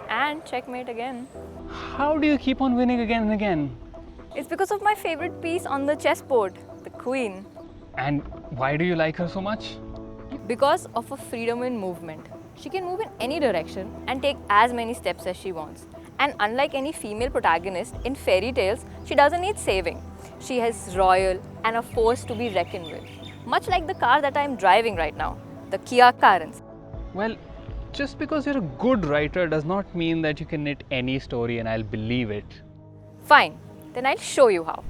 And checkmate again. How do you keep on winning again and again? It's because of my favorite piece on the chessboard, the queen. And why do you like her so much? Because of her freedom in movement. She can move in any direction and take as many steps as she wants. And unlike any female protagonist in fairy tales, she doesn't need saving. She is royal and a force to be reckoned with. Much like the car that I'm driving right now, the Kia Carens. Well, just because you're a good writer does not mean that you can knit any story and I'll believe it. Fine, then I'll show you how.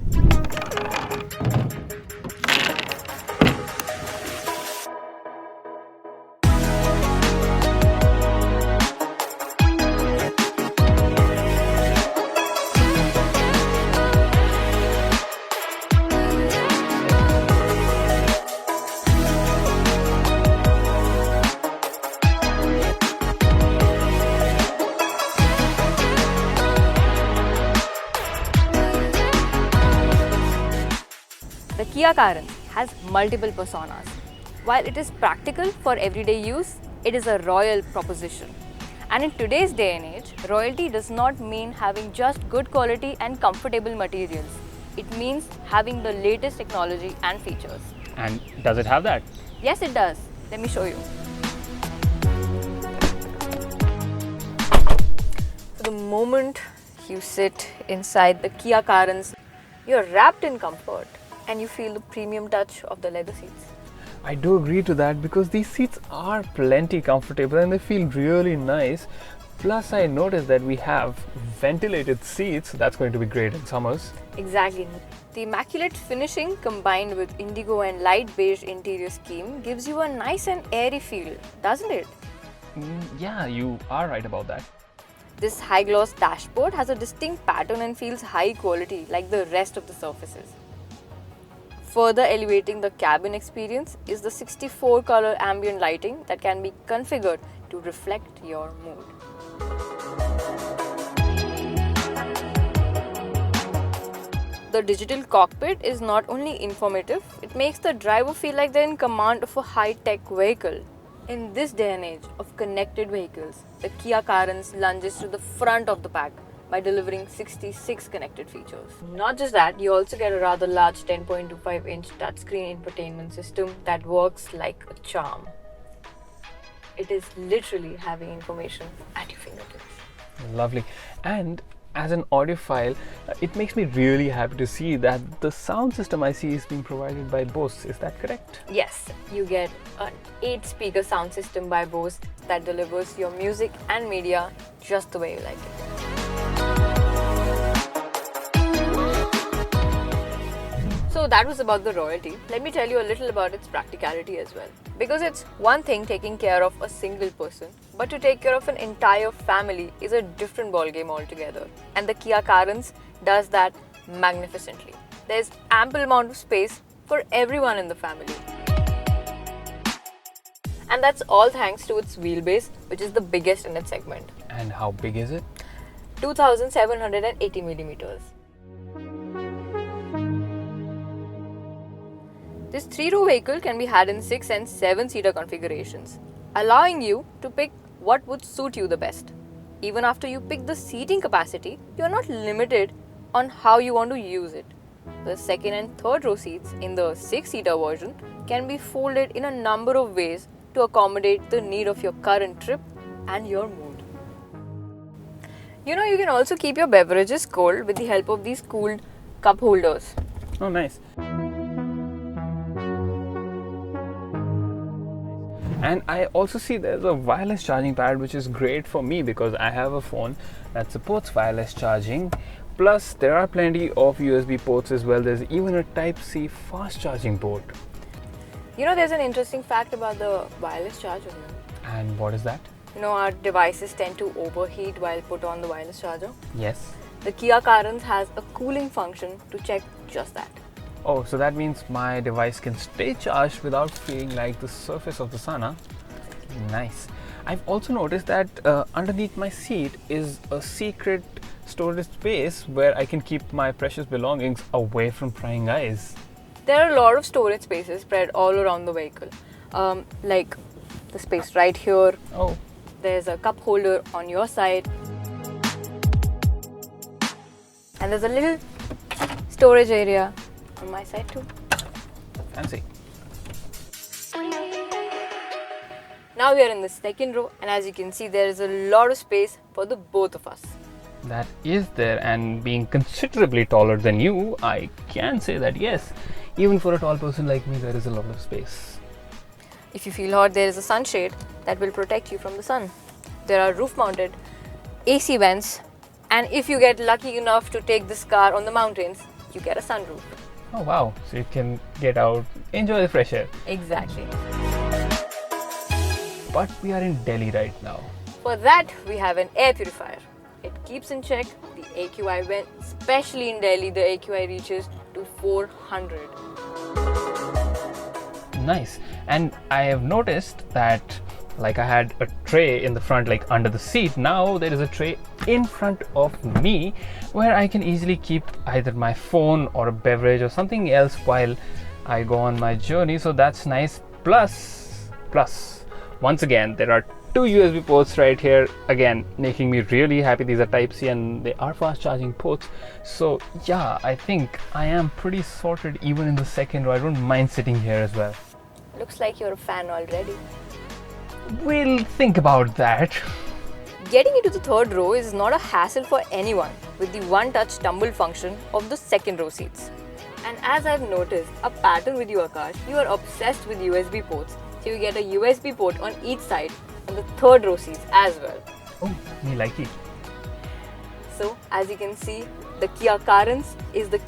The Kia Carens has multiple personas. While it is practical for everyday use, it is a royal proposition. And in today's day and age, royalty does not mean having just good quality and comfortable materials. It means having the latest technology and features. And does it have that? Yes, it does. Let me show you. So the moment you sit inside the Kia Carens, you're wrapped in comfort and you feel the premium touch of the leather seats. I do agree to that because these seats are plenty comfortable and they feel really nice. Plus, I noticed that we have ventilated seats. That's going to be great in summers. Exactly. The immaculate finishing combined with indigo and light beige interior scheme gives you a nice and airy feel, doesn't it? Yeah, you are right about that. This high gloss dashboard has a distinct pattern and feels high quality like the rest of the surfaces. Further elevating the cabin experience is the 64 color ambient lighting that can be configured to reflect your mood. The digital cockpit is not only informative, it makes the driver feel like they're in command of a high-tech vehicle. In this day and age of connected vehicles, the Kia Carens lunges to the front of the pack by delivering 66 connected features. Not just that, you also get a rather large 10.25-inch touchscreen infotainment system that works like a charm. It is literally having information at your fingertips. Lovely. And as an audiophile, it makes me really happy to see that the sound system I see is being provided by Bose. Is that correct? Yes, you get an 8-speaker sound system by Bose that delivers your music and media just the way you like it. So that was about the royalty. Let me tell you a little about its practicality as well. Because it's one thing taking care of a single person, but to take care of an entire family is a different ballgame altogether. And the Kia Carens does that magnificently. There's ample amount of space for everyone in the family. And that's all thanks to its wheelbase, which is the biggest in its segment. And how big is it? 2780 millimeters. This 3-row vehicle can be had in 6 and 7-seater configurations, allowing you to pick what would suit you the best. Even after you pick the seating capacity, you are not limited on how you want to use it. The 2nd and 3rd row seats in the 6-seater version can be folded in a number of ways to accommodate the need of your current trip and your mood. You know, you can also keep your beverages cold with the help of these cooled cup holders. Oh, nice. And I also see there's a wireless charging pad, which is great for me because I have a phone that supports wireless charging. Plus, there are plenty of USB ports as well. There's even a Type-C fast charging port. You know, there's an interesting fact about the wireless charger here. And what is that? You know, our devices tend to overheat while put on the wireless charger. Yes. The Kia Carens has a cooling function to check just that. Oh, so that means my device can stay charged without feeling like the surface of the sun, huh? Nice. I've also noticed that underneath my seat is a secret storage space where I can keep my precious belongings away from prying eyes. There are a lot of storage spaces spread all around the vehicle. Like the space right here. Oh, There's a cup holder on your side. And there's a little storage area on my side too. fancy. Now we are in the second row, and as you can see, there is a lot of space for the both of us. That is there, and being considerably taller than you, I can say that yes, even for a tall person like me, there is a lot of space. If you feel hot, there is a sunshade that will protect you from the sun. There are roof-mounted AC vents, and if you get lucky enough to take this car on the mountains, you get a sunroof. Oh wow, so you can get out, enjoy the fresh air. Exactly. But we are in Delhi right now. For that, we have an air purifier. It keeps in check the AQI when, especially in Delhi, the AQI reaches to 400. Nice. And I have noticed that like I had a tray in the front, like under the seat, now there is a tray in front of me where I can easily keep either my phone or a beverage or something else while I go on my journey. So that's nice. Plus, once again, there are two USB ports right here, again making me really happy. These are Type-C and they are fast charging ports. So yeah, I think I am pretty sorted even in the second row. I don't mind sitting here as well. Looks like you're a fan already. We'll think about that. Getting into the third row is not a hassle for anyone with the one-touch tumble function of the second row seats. And as I've noticed a pattern with you, Akash, you are obsessed with USB ports. So you get a USB port on each side on the third row seats as well. Oh, me like it. So as you can see, the Kia Carens is the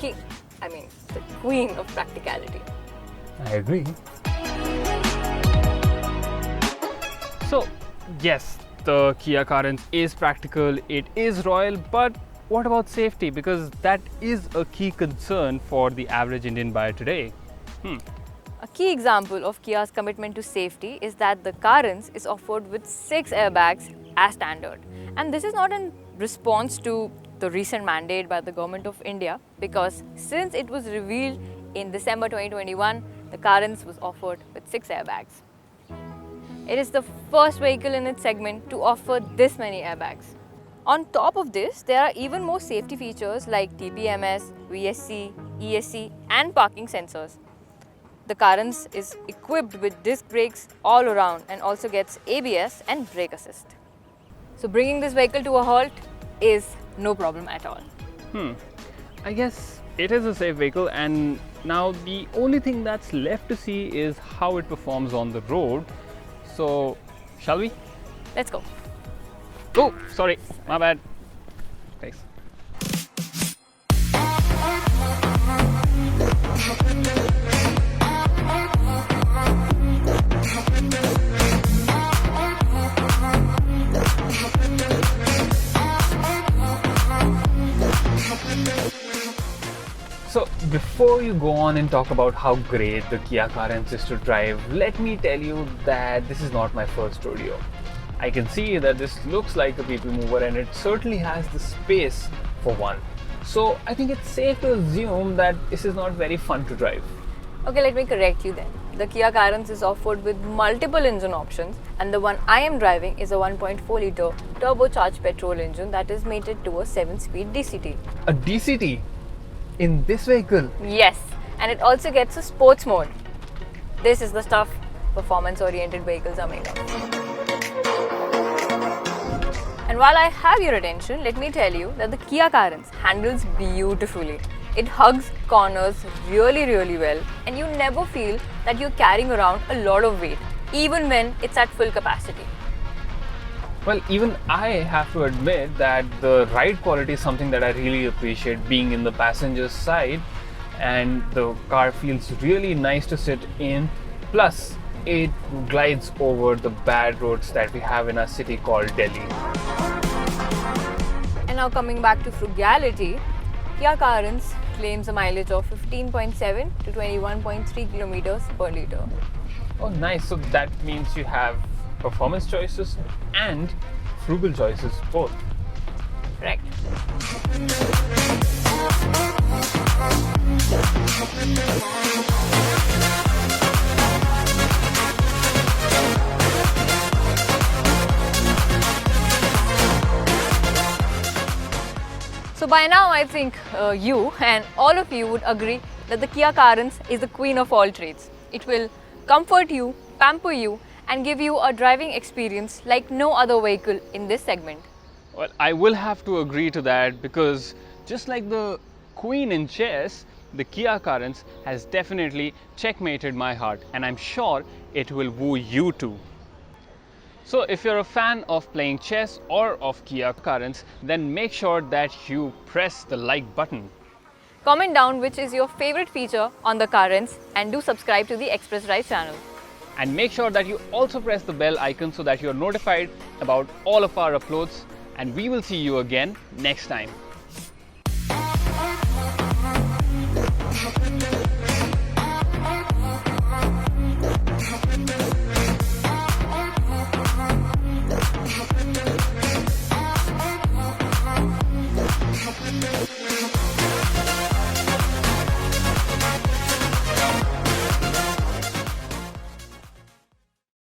queen of practicality. I agree. So yes, the Kia Carens is practical, it is royal, but what about safety? Because that is a key concern for the average Indian buyer today. A key example of Kia's commitment to safety is that the Carens is offered with 6 airbags as standard. And this is not in response to the recent mandate by the government of India, because since it was revealed in December 2021, the Carens was offered with 6 airbags. It is the first vehicle in its segment to offer this many airbags. On top of this, there are even more safety features like TPMS, VSC, ESC and parking sensors. The Carens is equipped with disc brakes all around and also gets ABS and brake assist. So bringing this vehicle to a halt is no problem at all. I guess it is a safe vehicle, and now the only thing that's left to see is how it performs on the road. So, shall we? Let's go. Oh, sorry, my bad. Thanks. So before you go on and talk about how great the Kia Carens is to drive, let me tell you that this is not my first rodeo. I can see that this looks like a people mover and it certainly has the space for one. So I think it's safe to assume that this is not very fun to drive. Okay, let me correct you then. The Kia Carens is offered with multiple engine options, and the one I am driving is a 1.4 litre turbocharged petrol engine that is mated to a 7-speed DCT. A DCT in this vehicle? Yes, and it also gets a sports mode. This is the stuff performance-oriented vehicles are made of. And while I have your attention, let me tell you that the Kia Carens handles beautifully. It hugs corners really well, and you never feel that you're carrying around a lot of weight, even when it's at full capacity. Well, even I have to admit that the ride quality is something that I really appreciate, being in the passenger side, and the car feels really nice to sit in. Plus, it glides over the bad roads that we have in our city called Delhi. And now coming back to frugality, Kia Carens claims a mileage of 15.7 to 21.3 kilometers per liter. Oh, nice. So that means you have performance choices and frugal choices both. Correct. So by now I think you and all of you would agree that the Kia Carens is the queen of all trades. It will comfort you, pamper you and give you a driving experience like no other vehicle in this segment. Well, I will have to agree to that because just like the queen in chess, the Kia Carens has definitely checkmated my heart, and I'm sure it will woo you too. So if you're a fan of playing chess or of Kia Carens, then make sure that you press the like button. Comment down which is your favorite feature on the Carens and do subscribe to the Express Drive channel. And make sure that you also press the bell icon so that you're notified about all of our uploads, and we will see you again next time.